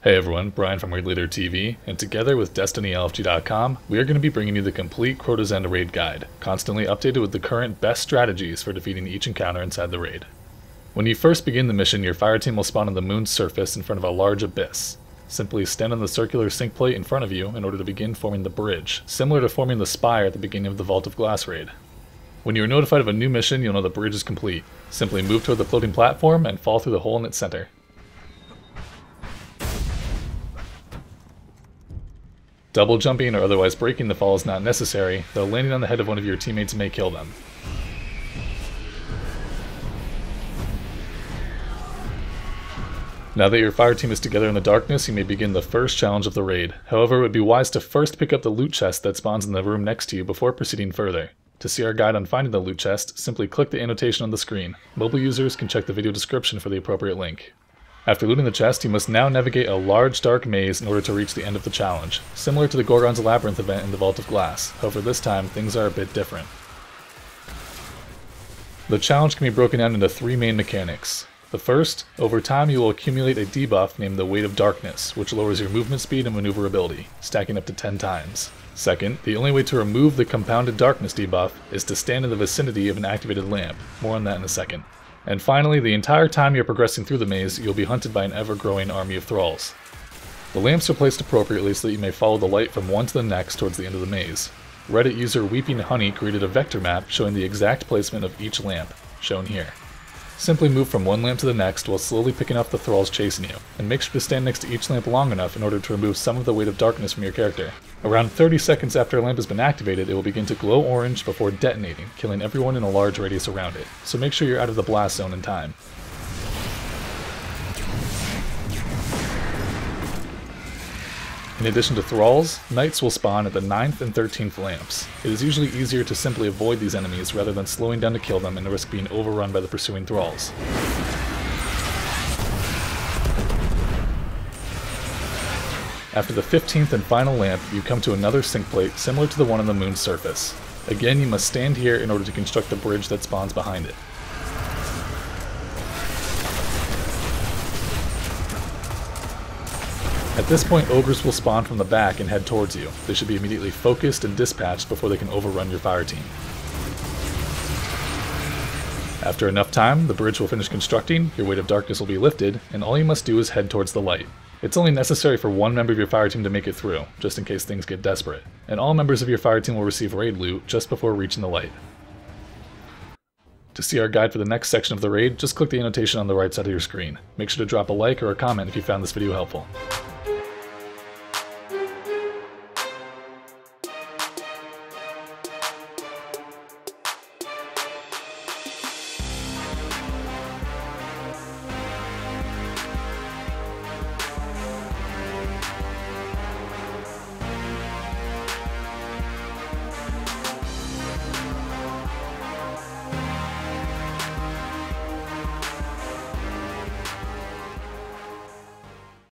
Hey everyone, Brian from Raid Leader TV, and together with DestinyLFG.com, we are going to be bringing you the complete Crota's End raid guide, constantly updated with the current best strategies for defeating each encounter inside the raid. When you first begin the mission, your fireteam will spawn on the moon's surface in front of a large abyss. Simply stand on the circular sink plate in front of you in order to begin forming the bridge, similar to forming the spire at the beginning of the Vault of Glass raid. When you are notified of a new mission, you'll know the bridge is complete. Simply move toward the floating platform and fall through the hole in its center. Double jumping or otherwise breaking the fall is not necessary, though landing on the head of one of your teammates may kill them. Now that your fireteam is together in the darkness, you may begin the first challenge of the raid. However, it would be wise to first pick up the loot chest that spawns in the room next to you before proceeding further. To see our guide on finding the loot chest, simply click the annotation on the screen. Mobile users can check the video description for the appropriate link. After looting the chest, you must now navigate a large dark maze in order to reach the end of the challenge, similar to the Gorgon's Labyrinth event in the Vault of Glass. However, this time, things are a bit different. The challenge can be broken down into three main mechanics. The first, over time you will accumulate a debuff named the Weight of Darkness, which lowers your movement speed and maneuverability, stacking up to 10 times. Second, the only way to remove the Compounded Darkness debuff is to stand in the vicinity of an activated lamp. More on that in a second. And finally, the entire time you're progressing through the maze, you'll be hunted by an ever-growing army of thralls. The lamps are placed appropriately so that you may follow the light from one to the next towards the end of the maze. Reddit user Weeping Honey created a vector map showing the exact placement of each lamp, shown here. Simply move from one lamp to the next while slowly picking off the thralls chasing you, and make sure to stand next to each lamp long enough in order to remove some of the weight of darkness from your character. Around 30 seconds after a lamp has been activated, it will begin to glow orange before detonating, killing everyone in a large radius around it, so make sure you're out of the blast zone in time. In addition to thralls, knights will spawn at the 9th and 13th lamps. It is usually easier to simply avoid these enemies rather than slowing down to kill them and risk being overrun by the pursuing thralls. After the 15th and final lamp, you come to another sink plate similar to the one on the moon's surface. Again, you must stand here in order to construct the bridge that spawns behind it. At this point, ogres will spawn from the back and head towards you. They should be immediately focused and dispatched before they can overrun your fireteam. After enough time, the bridge will finish constructing, your weight of darkness will be lifted, and all you must do is head towards the light. It's only necessary for one member of your fireteam to make it through, just in case things get desperate, and all members of your fireteam will receive raid loot just before reaching the light. To see our guide for the next section of the raid, just click the annotation on the right side of your screen. Make sure to drop a like or a comment if you found this video helpful.